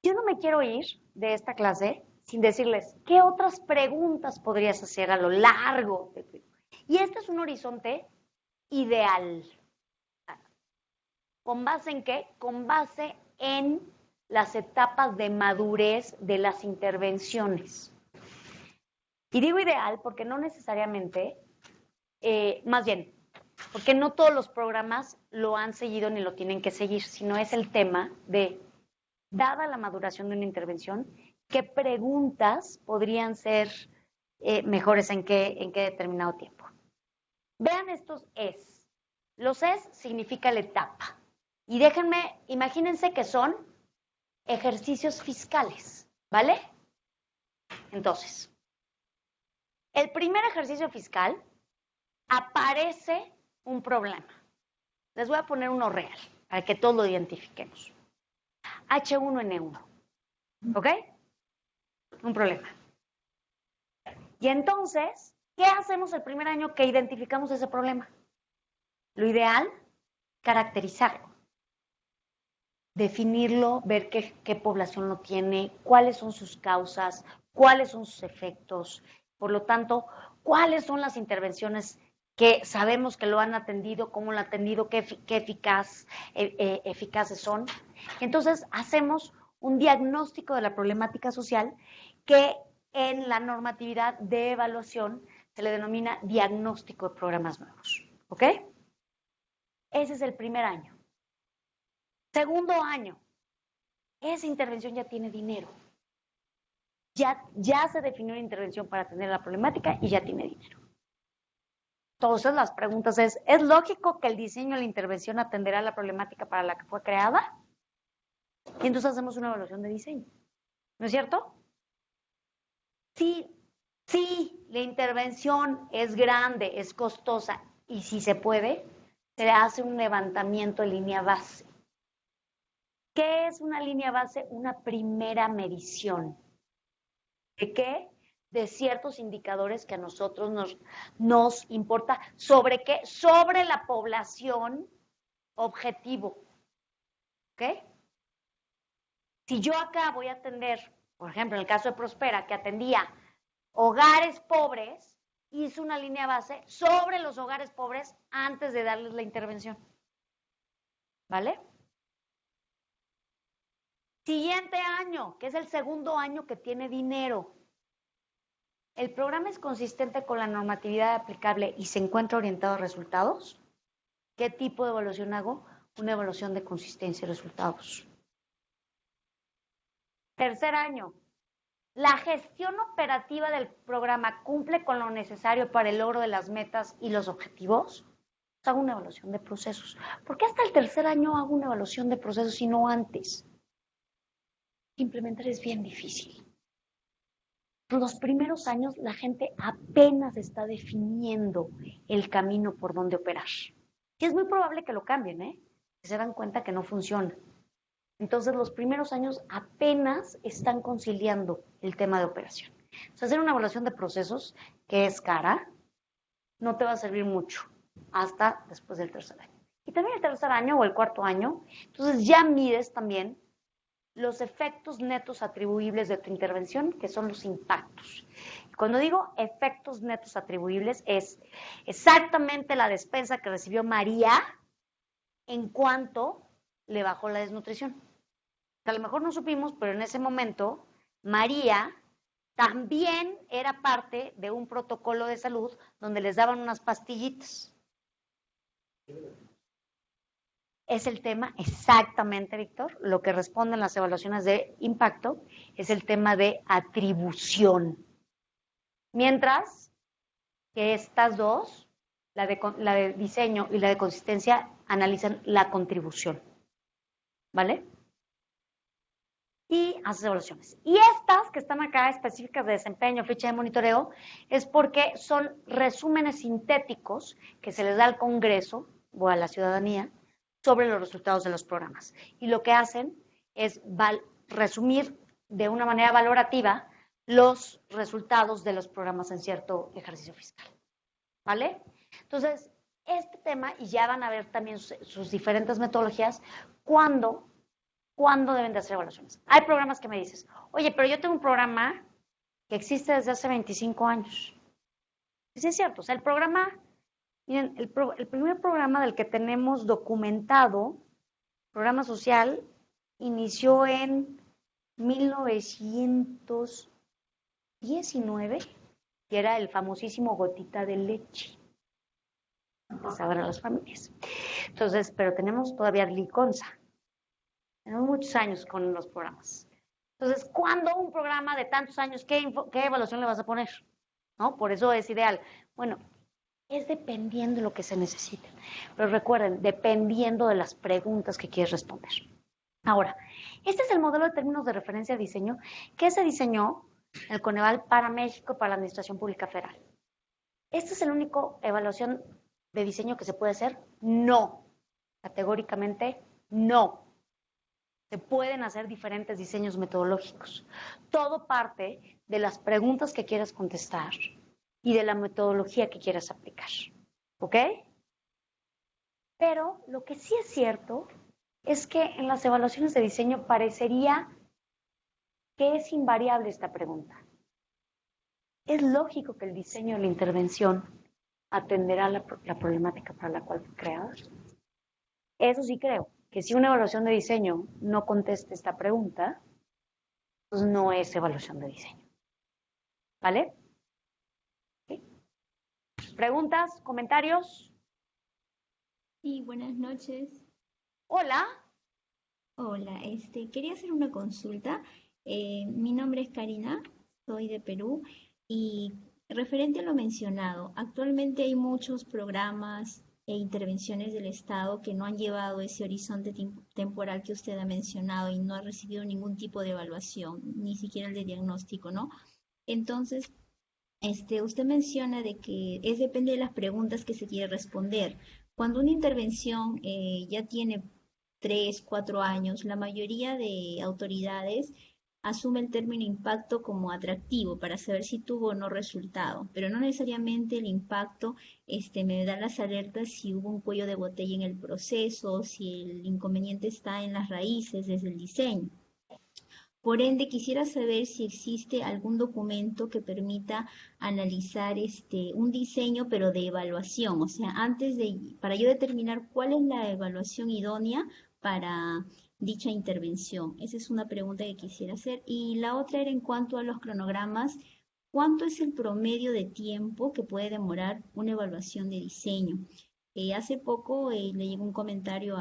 Yo no me quiero ir de esta clase sin decirles qué otras preguntas podrías hacer a lo largo. Y este es un horizonte ideal. ¿Con base en qué? Con base en las etapas de madurez de las intervenciones. Y digo ideal porque no necesariamente, más bien, porque no todos los programas lo han seguido ni lo tienen que seguir, sino es el tema de, dada la maduración de una intervención, ¿qué preguntas podrían ser mejores en qué determinado tiempo? Vean estos es. Los es significa la etapa. Y déjenme, imagínense que son ejercicios fiscales, ¿vale? Entonces, el primer ejercicio fiscal aparece un problema. Les voy a poner uno real, para que todos lo identifiquemos. H1N1, ¿ok? Un problema. Y entonces, ¿qué hacemos el primer año que identificamos ese problema? Lo ideal, caracterizarlo. Definirlo, ver qué población lo tiene, cuáles son sus causas, cuáles son sus efectos. Por lo tanto, cuáles son las intervenciones que sabemos que lo han atendido, cómo lo han atendido, qué eficaces son. Entonces, hacemos un diagnóstico de la problemática social que en la normatividad de evaluación se le denomina diagnóstico de programas nuevos. ¿Ok? Ese es el primer año. Segundo año, esa intervención ya tiene dinero. Ya se definió una intervención para atender la problemática y ya tiene dinero. Entonces, las preguntas ¿es lógico que el diseño de la intervención atenderá la problemática para la que fue creada? Y entonces hacemos una evaluación de diseño. ¿No es cierto? Sí, la intervención es grande, es costosa y si se puede, se hace un levantamiento de línea base. ¿Qué es una línea base? Una primera medición. ¿De qué? De ciertos indicadores que a nosotros nos importa. ¿Sobre qué? Sobre la población objetivo. ¿Ok? Si yo acá voy a atender, por ejemplo, en el caso de Prospera, que atendía hogares pobres, hizo una línea base sobre los hogares pobres antes de darles la intervención. ¿Vale? Siguiente año, que es el segundo año que tiene dinero. ¿El programa es consistente con la normatividad aplicable y se encuentra orientado a resultados? ¿Qué tipo de evaluación hago? Una evaluación de consistencia y resultados. Tercer año, ¿la gestión operativa del programa cumple con lo necesario para el logro de las metas y los objetivos? Hago una evaluación de procesos. ¿Por qué hasta el tercer año hago una evaluación de procesos y no antes? Implementar es bien difícil. En los primeros años la gente apenas está definiendo el camino por donde operar. Y es muy probable que lo cambien, que se dan cuenta que no funciona. Entonces los primeros años apenas están conciliando el tema de operación. Entonces, hacer una evaluación de procesos que es cara no te va a servir mucho hasta después del tercer año. Y también el tercer año o el cuarto año, entonces ya mides también los efectos netos atribuibles de tu intervención, que son los impactos. Cuando digo efectos netos atribuibles, es exactamente la despensa que recibió María en cuanto le bajó la desnutrición. A lo mejor no supimos, pero en ese momento María también era parte de un protocolo de salud donde les daban unas pastillitas. Es el tema, exactamente, Víctor, lo que responden las evaluaciones de impacto es el tema de atribución. Mientras que estas dos, la de diseño y la de consistencia, analizan la contribución. ¿Vale? y haces evaluaciones. Y estas que están acá, específicas de desempeño, ficha de monitoreo, es porque son resúmenes sintéticos que se les da al Congreso o a la ciudadanía sobre los resultados de los programas. Y lo que hacen es resumir de una manera valorativa los resultados de los programas en cierto ejercicio fiscal. ¿Vale? Entonces, este tema, y ya van a ver también sus diferentes metodologías, ¿cuándo deben de hacer evaluaciones? Hay programas que me dices, oye, pero yo tengo un programa que existe desde hace 25 años. Y sí es cierto, o sea, el programa, miren, el primer programa del que tenemos documentado, programa social, inició en 1919, que era el famosísimo Gotita de Leche. Saber a las familias. Entonces, pero tenemos todavía Liconza. Tenemos muchos años con los programas. Entonces, ¿cuándo un programa de tantos años, qué evaluación le vas a poner? ¿No? Por eso es ideal. Bueno, es dependiendo de lo que se necesite. Pero recuerden, dependiendo de las preguntas que quieres responder. Ahora, este es el modelo de términos de referencia de diseño que se diseñó el Coneval para México, para la Administración Pública Federal. ¿Esta es la única evaluación de diseño que se puede hacer? No. Categóricamente, no. Se pueden hacer diferentes diseños metodológicos. Todo parte de las preguntas que quieras contestar y de la metodología que quieras aplicar. ¿Ok? Pero lo que sí es cierto es que en las evaluaciones de diseño parecería que es invariable esta pregunta. Es lógico que el diseño de la intervención atenderá la problemática para la cual fue creado. Eso sí creo, que si una evaluación de diseño no contesta esta pregunta, pues no es evaluación de diseño. ¿Vale? ¿Sí? ¿Preguntas? ¿Comentarios? Sí, buenas noches. Hola. Hola, quería hacer una consulta. Mi nombre es Karina, soy de Perú y referente a lo mencionado, actualmente hay muchos programas e intervenciones del Estado que no han llevado ese horizonte temporal que usted ha mencionado y no ha recibido ningún tipo de evaluación, ni siquiera el de diagnóstico, ¿no? Entonces, usted menciona de que depende de las preguntas que se quiere responder. Cuando una intervención ya tiene 3, 4 años, la mayoría de autoridades asume el término impacto como atractivo para saber si tuvo o no resultado, pero no necesariamente el impacto me da las alertas si hubo un cuello de botella en el proceso, si el inconveniente está en las raíces desde el diseño. Por ende, quisiera saber si existe algún documento que permita analizar un diseño, pero de evaluación, o sea, para yo determinar cuál es la evaluación idónea para dicha intervención. Esa es una pregunta que quisiera hacer. Y la otra era en cuanto a los cronogramas, ¿cuánto es el promedio de tiempo que puede demorar una evaluación de diseño? Hace poco le llegó un comentario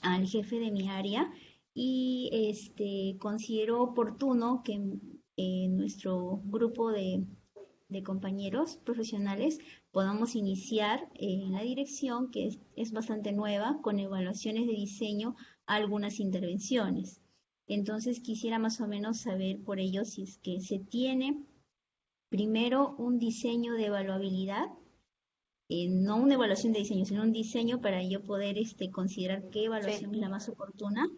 al jefe de mi área y consideró oportuno que nuestro grupo de compañeros profesionales podamos iniciar en la dirección, que es bastante nueva, con evaluaciones de diseño a algunas intervenciones. Entonces quisiera más o menos saber por ello si es que se tiene primero un diseño de evaluabilidad, no una evaluación de diseño, sino un diseño para yo poder considerar qué evaluación es la más oportuna.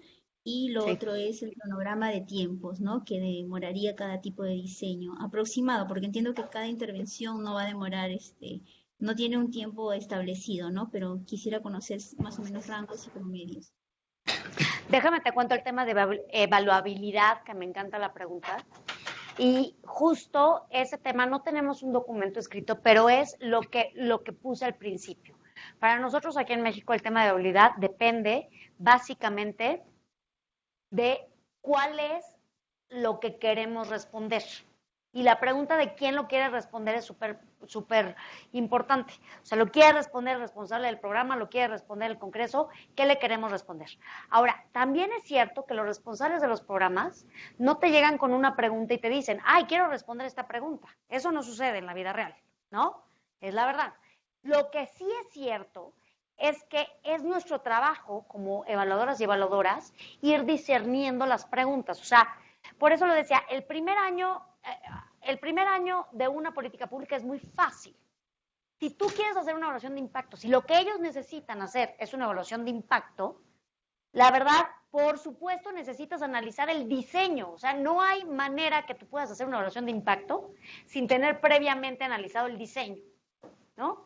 Y lo otro es el cronograma de tiempos, ¿no? Que demoraría cada tipo de diseño aproximado, porque entiendo que cada intervención no va a demorar, no tiene un tiempo establecido, ¿no? Pero quisiera conocer más o menos rangos y promedios. Déjame te cuento el tema de evaluabilidad, que me encanta la pregunta. Y justo ese tema, no tenemos un documento escrito, pero es lo que puse al principio. Para nosotros aquí en México el tema de evaluabilidad depende básicamente de cuál es lo que queremos responder. Y la pregunta de quién lo quiere responder es súper importante. O sea, lo quiere responder el responsable del programa, lo quiere responder el Congreso, ¿qué le queremos responder? Ahora, también es cierto que los responsables de los programas no te llegan con una pregunta y te dicen, ay, quiero responder esta pregunta. Eso no sucede en la vida real, ¿no? Es la verdad. Lo que sí es cierto es que es nuestro trabajo como evaluadoras y evaluadoras ir discerniendo las preguntas. O sea, por eso lo decía, el primer año de una política pública es muy fácil. Si tú quieres hacer una evaluación de impacto, si lo que ellos necesitan hacer es una evaluación de impacto, la verdad, por supuesto, necesitas analizar el diseño. O sea, no hay manera que tú puedas hacer una evaluación de impacto sin tener previamente analizado el diseño, ¿no?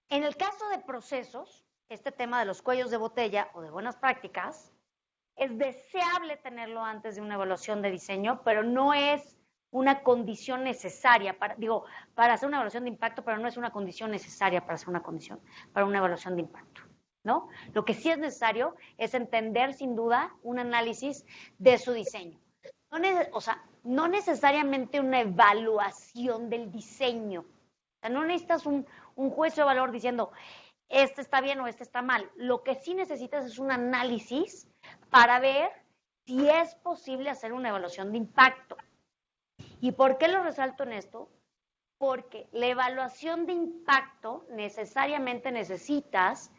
En el caso de procesos, este tema de los cuellos de botella o de buenas prácticas, es deseable tenerlo antes de una evaluación de diseño, pero no es una condición necesaria para hacer una evaluación de impacto, pero no es una condición necesaria para hacer para una evaluación de impacto, ¿no? Lo que sí es necesario es entender sin duda un análisis de su diseño. No necesariamente una evaluación del diseño. O sea, no necesitas un juicio de valor diciendo, este está bien o este está mal. Lo que sí necesitas es un análisis para ver si es posible hacer una evaluación de impacto. ¿Y por qué lo resalto en esto? Porque la evaluación de impacto necesariamente necesitas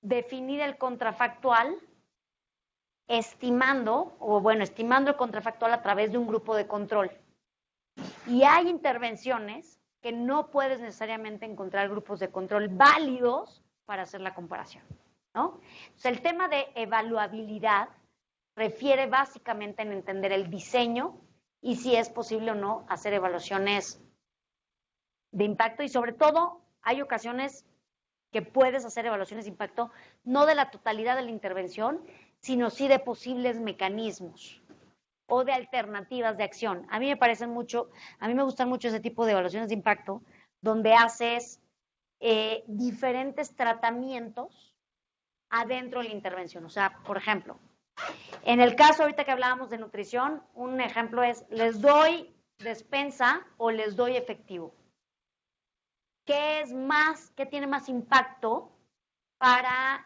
definir el contrafactual estimando el contrafactual a través de un grupo de control. Y hay intervenciones que no puedes necesariamente encontrar grupos de control válidos para hacer la comparación, ¿no? Entonces, el tema de evaluabilidad refiere básicamente en entender el diseño y si es posible o no hacer evaluaciones de impacto, y sobre todo hay ocasiones que puedes hacer evaluaciones de impacto no de la totalidad de la intervención, sino sí de posibles mecanismos o de alternativas de acción. A mí me gustan mucho ese tipo de evaluaciones de impacto, donde haces diferentes tratamientos adentro de la intervención. O sea, por ejemplo, en el caso ahorita que hablábamos de nutrición, un ejemplo es, ¿les doy despensa o les doy efectivo? ¿Qué tiene más impacto para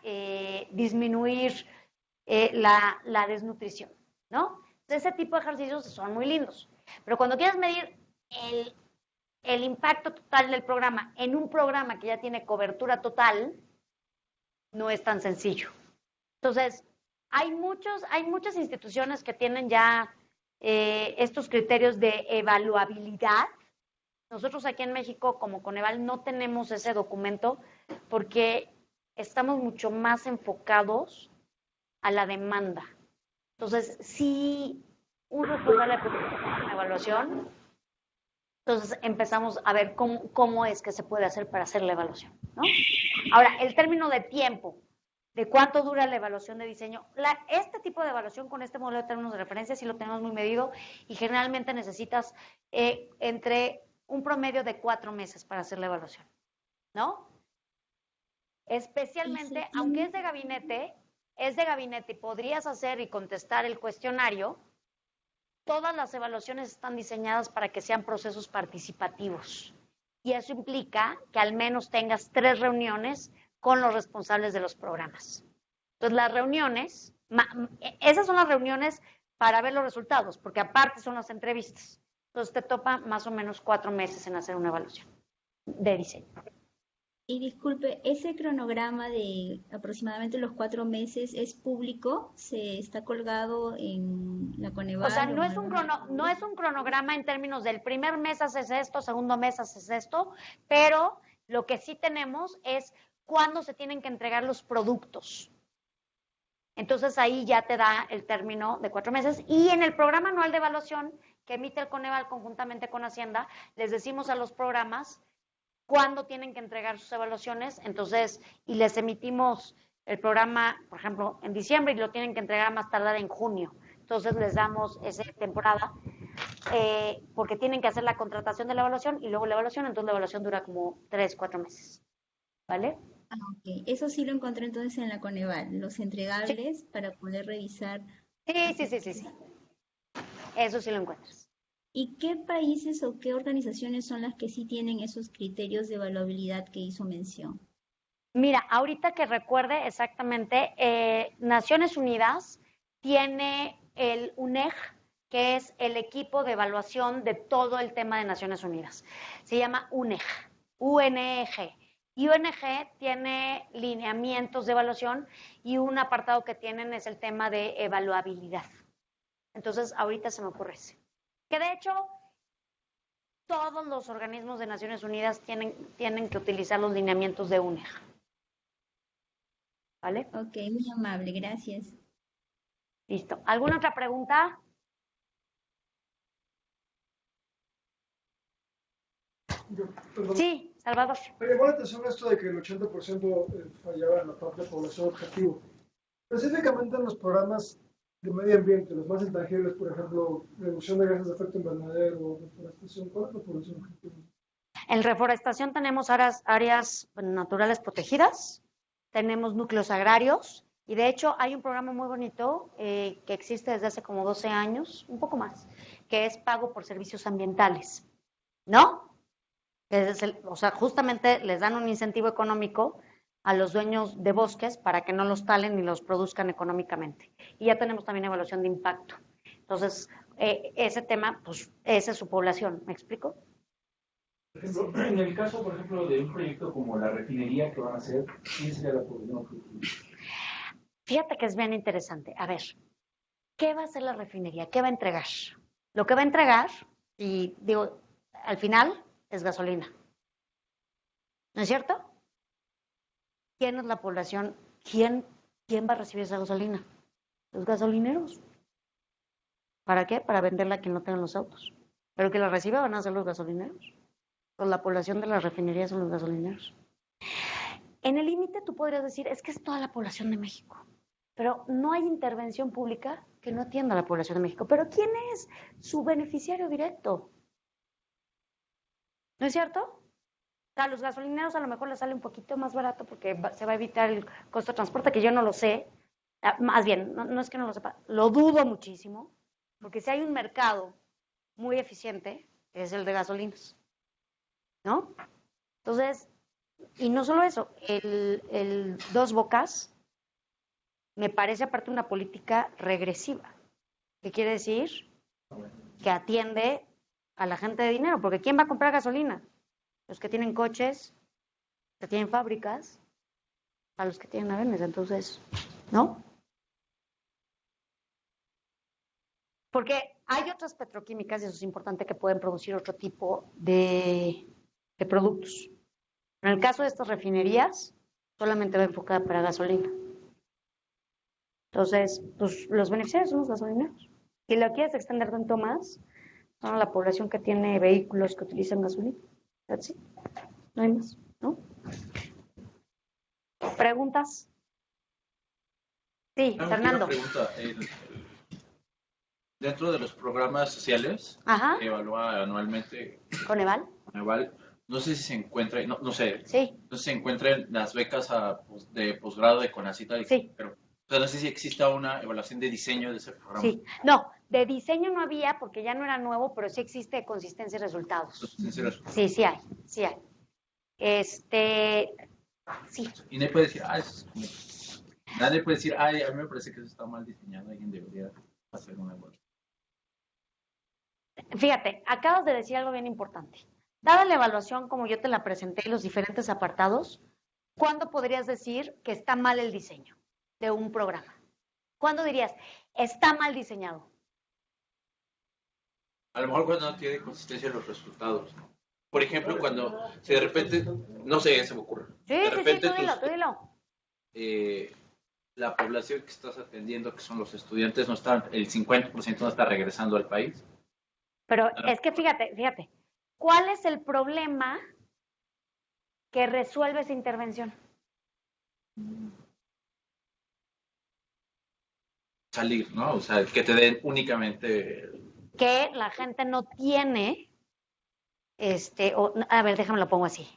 disminuir la desnutrición, ¿no? Ese tipo de ejercicios son muy lindos. Pero cuando quieres medir el impacto total del programa en un programa que ya tiene cobertura total, no es tan sencillo. Entonces, hay muchas instituciones que tienen ya estos criterios de evaluabilidad. Nosotros aquí en México, como Coneval, no tenemos ese documento porque estamos mucho más enfocados a la demanda. Entonces, si un responsable de una evaluación, entonces empezamos a ver cómo es que se puede hacer para hacer la evaluación, ¿no? Ahora, el término de tiempo, de cuánto dura la evaluación de diseño. Este tipo de evaluación con este modelo de términos de referencia sí lo tenemos muy medido y generalmente necesitas entre un promedio de 4 meses para hacer la evaluación, ¿no? Especialmente, aunque es de gabinete y podrías hacer y contestar el cuestionario, todas las evaluaciones están diseñadas para que sean procesos participativos. Y eso implica que al menos tengas 3 reuniones con los responsables de los programas. Entonces, las reuniones, esas son las reuniones para ver los resultados, porque aparte son las entrevistas. Entonces, te topa más o menos 4 meses en hacer una evaluación de diseño. Y disculpe, ¿ese cronograma de aproximadamente los 4 meses es público? ¿Se está colgado en la Coneval? O sea, no es un cronograma en términos del primer mes haces esto, segundo mes haces esto, pero lo que sí tenemos es cuándo se tienen que entregar los productos. Entonces ahí ya te da el término de 4 meses. Y en el programa anual de evaluación que emite el Coneval conjuntamente con Hacienda, les decimos a los programas cuándo tienen que entregar sus evaluaciones, entonces, y les emitimos el programa, por ejemplo, en diciembre y lo tienen que entregar más tardar en junio. Entonces les damos esa temporada porque tienen que hacer la contratación de la evaluación y luego la evaluación, entonces la evaluación dura como 3, 4 meses. ¿Vale? Ah, ok. Eso sí lo encontré entonces en la Coneval, los entregables para poder revisar. Sí. Eso sí lo encuentras. ¿Y qué países o qué organizaciones son las que sí tienen esos criterios de evaluabilidad que hizo mención? Mira, ahorita que recuerde exactamente, Naciones Unidas tiene el UNEG, que es el equipo de evaluación de todo el tema de Naciones Unidas. Se llama UNEG, UNEG. Y ONG tiene lineamientos de evaluación y un apartado que tienen es el tema de evaluabilidad. Entonces, ahorita se me ocurre ese. Que de hecho, todos los organismos de Naciones Unidas tienen que utilizar los lineamientos de UNEG. ¿Vale? Ok, muy amable, gracias. Listo. ¿Alguna otra pregunta? Perdón. Sí, Salvador. Me llamó la atención esto de que el 80% fallaba en la parte de población objetivo. Específicamente en los programas de medio ambiente, los más intangibles, por ejemplo, reducción de gases de efecto invernadero, reforestación, ¿cuál es la población objetivo? En reforestación tenemos áreas naturales protegidas, tenemos núcleos agrarios y de hecho hay un programa muy bonito que existe desde hace como 12 años, un poco más, que es pago por servicios ambientales, ¿no? O sea, justamente les dan un incentivo económico a los dueños de bosques para que no los talen ni los produzcan económicamente. Y ya tenemos también evaluación de impacto. Entonces, ese tema, pues, esa es su población, ¿me explico? Por ejemplo, en el caso, por ejemplo, de un proyecto como la refinería que van a hacer, ¿quién sería la población objetivo? Fíjate que es bien interesante. A ver, ¿qué va a hacer la refinería? ¿Qué va a entregar? Lo que va a entregar, y digo, al final, es gasolina. ¿No es cierto? ¿Quién es la población? ¿Quién va a recibir esa gasolina? Los gasolineros. ¿Para qué? Para venderla a quien no tenga los autos. Pero que la reciba van a ser los gasolineros. Pues la población de la refinería son los gasolineros. En el límite tú podrías decir, es que es toda la población de México. Pero no hay intervención pública que no atienda a la población de México. ¿Pero quién es su beneficiario directo? ¿No es cierto? A los gasolineros a lo mejor les sale un poquito más barato porque se va a evitar el costo de transporte, que yo no lo sé. Más bien, no es que no lo sepa, lo dudo muchísimo, porque si hay un mercado muy eficiente, es el de gasolinas, ¿no? Entonces, y no solo eso, el Dos Bocas me parece aparte una política regresiva. ¿Qué quiere decir? Que atiende a la gente de dinero, porque ¿quién va a comprar gasolina? Los que tienen coches, que tienen fábricas, a los que tienen aviones, entonces, ¿no? Porque hay otras petroquímicas, y eso es importante, que pueden producir otro tipo de productos. En el caso de estas refinerías, solamente va enfocada para gasolina. Entonces, pues los beneficiarios son los gasolineros. Si lo quieres extender tanto más, son la población que tiene vehículos que utilizan gasolina. That's it. No hay más, ¿no? ¿Preguntas? Sí, Fernando. Una pregunta. Dentro de los programas sociales que evalúa anualmente Coneval, no sé si se encuentra, no sé, sí. No sé si se encuentran las becas de posgrado de CONACYT, sí. Pero o sea, no sé si exista una evaluación de diseño de ese programa. Sí, no, de diseño no había porque ya no era nuevo, pero sí existe consistencia y resultados. Sí, sí hay. Sí. Y nadie puede decir, nadie puede decir, a mí me parece que eso está mal diseñado, alguien debería hacer una evaluación. Fíjate, acabas de decir algo bien importante. Dada la evaluación como yo te la presenté y los diferentes apartados, ¿cuándo podrías decir que está mal el diseño de un programa? ¿Cuándo dirías, está mal diseñado? A lo mejor cuando no tiene consistencia en los resultados, ¿no? Por ejemplo, cuando si de repente, no sé, se me ocurre. Sí, de repente, tú dilo. La población que estás atendiendo, que son los estudiantes, no están, el 50% no está regresando al país. Pero es que fíjate, ¿cuál es el problema que resuelve esa intervención? Salir, ¿no? O sea, que te den únicamente... Que la gente no tiene, a ver, déjame lo pongo así.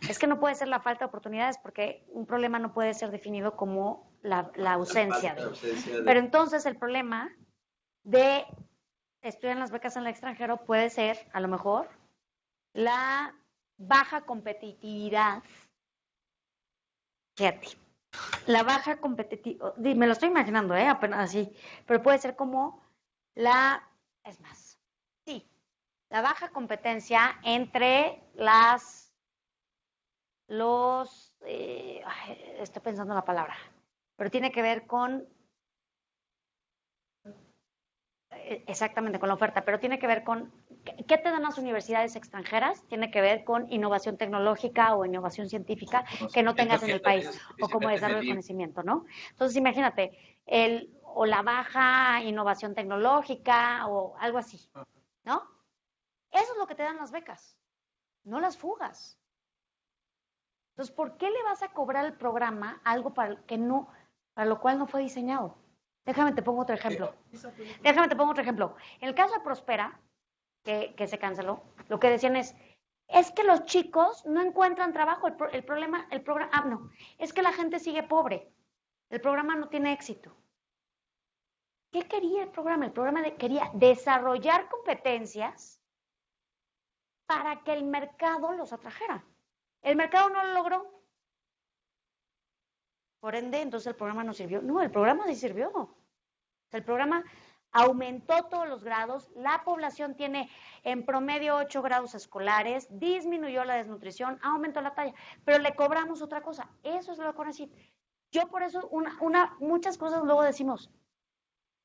Es que no puede ser la falta de oportunidades porque un problema no puede ser definido como la ausencia de. Pero entonces el problema de estudiar las becas en el extranjero puede ser, a lo mejor, la baja competitividad. Fíjate, la baja competitividad, me lo estoy imaginando, apenas así, pero puede ser como es más, sí, La baja competencia entre estoy pensando en la palabra, pero tiene que ver con, exactamente, con la oferta, pero tiene que ver con, ¿qué te dan las universidades extranjeras? Tiene que ver con innovación tecnológica o innovación científica que no tengas en el país, o como desarrollo de conocimiento, ¿no? Entonces, imagínate, o la baja innovación tecnológica o algo así, ¿no? Eso es lo que te dan las becas, no las fugas. Entonces, ¿por qué le vas a cobrar al programa algo para lo cual no fue diseñado? Déjame te pongo otro ejemplo. En el caso de Prospera, que se canceló, lo que decían es que los chicos no encuentran trabajo. El programa, no, es que la gente sigue pobre. El programa no tiene éxito. ¿Qué quería el programa? El programa quería desarrollar competencias para que el mercado los atrajera. El mercado no lo logró. Por ende, entonces el programa no sirvió. No, el programa sí sirvió. El programa aumentó todos los grados, la población tiene en promedio 8 grados escolares, disminuyó la desnutrición, aumentó la talla, pero le cobramos otra cosa. Eso es lo que CONACYT. Yo por eso, muchas cosas luego decimos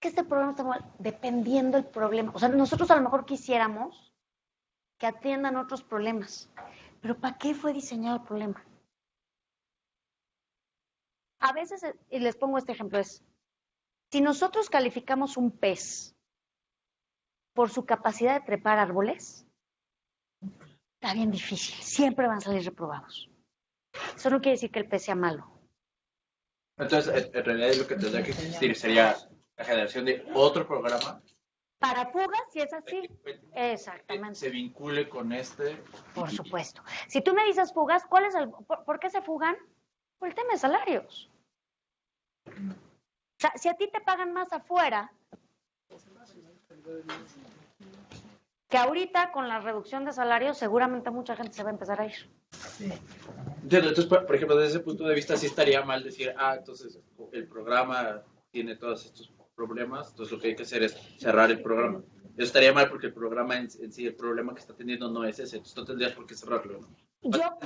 que este programa está mal, dependiendo del problema. O sea, nosotros a lo mejor quisiéramos que atiendan otros problemas, pero ¿para qué fue diseñado el problema? A veces, y les pongo este ejemplo, si nosotros calificamos un pez por su capacidad de trepar árboles, está bien difícil, siempre van a salir reprobados. Eso no quiere decir que el pez sea malo. Entonces, en realidad lo que tendría que existir sería la generación de otro programa. Para fugas, si es así. Exactamente. Se vincule con este. Por supuesto. Si tú me dices fugas, ¿por qué se fugan? Por el tema de salarios. O sea, si a ti te pagan más afuera, que ahorita con la reducción de salarios, seguramente mucha gente se va a empezar a ir. Sí. Entonces, por ejemplo, desde ese punto de vista, sí estaría mal decir, entonces el programa tiene todos estos problemas, entonces lo que hay que hacer es cerrar el programa. Eso estaría mal porque el programa en sí, el problema que está teniendo no es ese, entonces no tendrías por qué cerrarlo, ¿no? Yo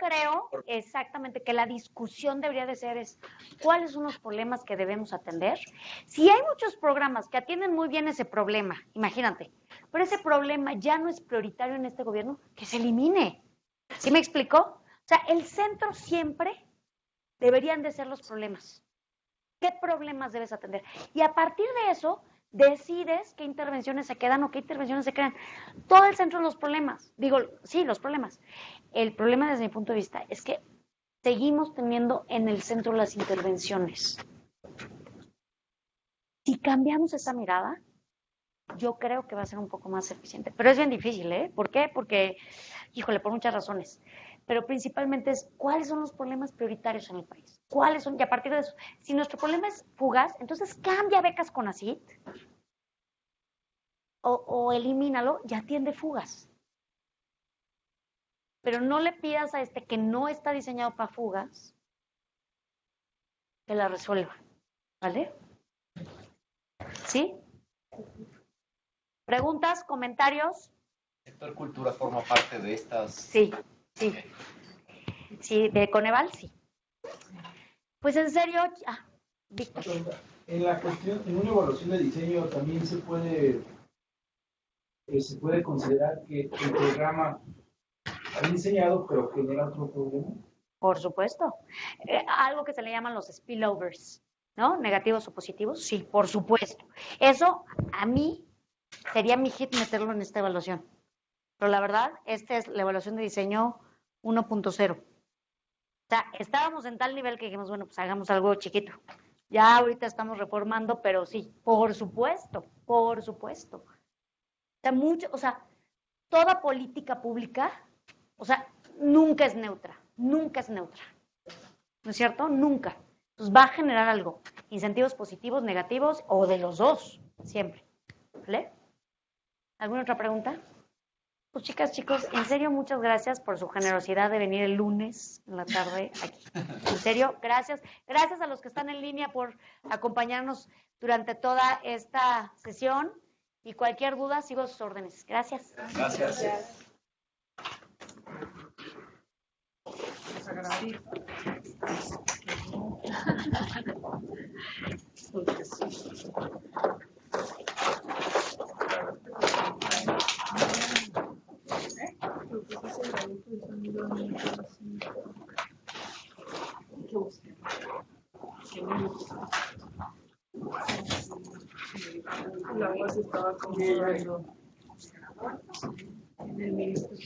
creo exactamente que la discusión debería de ser cuáles son los problemas que debemos atender. Si hay muchos programas que atienden muy bien ese problema, imagínate, pero ese problema ya no es prioritario en este gobierno, que se elimine. ¿Sí me explico? O sea, el centro siempre deberían de ser los problemas. ¿Qué problemas debes atender? Y a partir de eso, decides qué intervenciones se quedan o qué intervenciones se crean. Todo el centro de los problemas. Sí, los problemas. El problema desde mi punto de vista es que seguimos teniendo en el centro las intervenciones. Si cambiamos esa mirada, yo creo que va a ser un poco más eficiente. Pero es bien difícil, ¿eh? ¿Por qué? Porque, híjole, por muchas razones. Pero principalmente es cuáles son los problemas prioritarios en el país. ¿Cuáles son? Y a partir de eso, si nuestro problema es fugaz, entonces cambia becas CONACYT o elimínalo y atiende fugas. Pero no le pidas a que no está diseñado para fugas que la resuelva. ¿Vale? ¿Sí? ¿Preguntas? ¿Comentarios? ¿El sector cultura forma parte de estas? Sí. Sí, de Coneval, sí. Pues en serio, Víctor. En la cuestión, en una evaluación de diseño también se puede considerar que el programa está diseñado, pero genera otro problema. Por supuesto. Algo que se le llaman los spillovers, ¿no? Negativos o positivos, sí, por supuesto. Eso a mí sería mi hit meterlo en esta evaluación. Pero la verdad, esta es la evaluación de diseño 1.0. O sea, estábamos en tal nivel que dijimos, bueno, pues hagamos algo chiquito. Ya ahorita estamos reformando, pero sí, por supuesto. O sea, toda política pública, o sea, nunca es neutra. ¿No es cierto? Nunca. Entonces va a generar algo. Incentivos positivos, negativos, o de los dos, siempre. ¿Vale? ¿Alguna otra pregunta? Pues chicas, chicos, en serio, muchas gracias por su generosidad de venir el lunes en la tarde aquí. En serio, gracias. Gracias a los que están en línea por acompañarnos durante toda esta sesión. Y cualquier duda, sigo a sus órdenes. Gracias. Gracias. La voz estaba como en el ministro.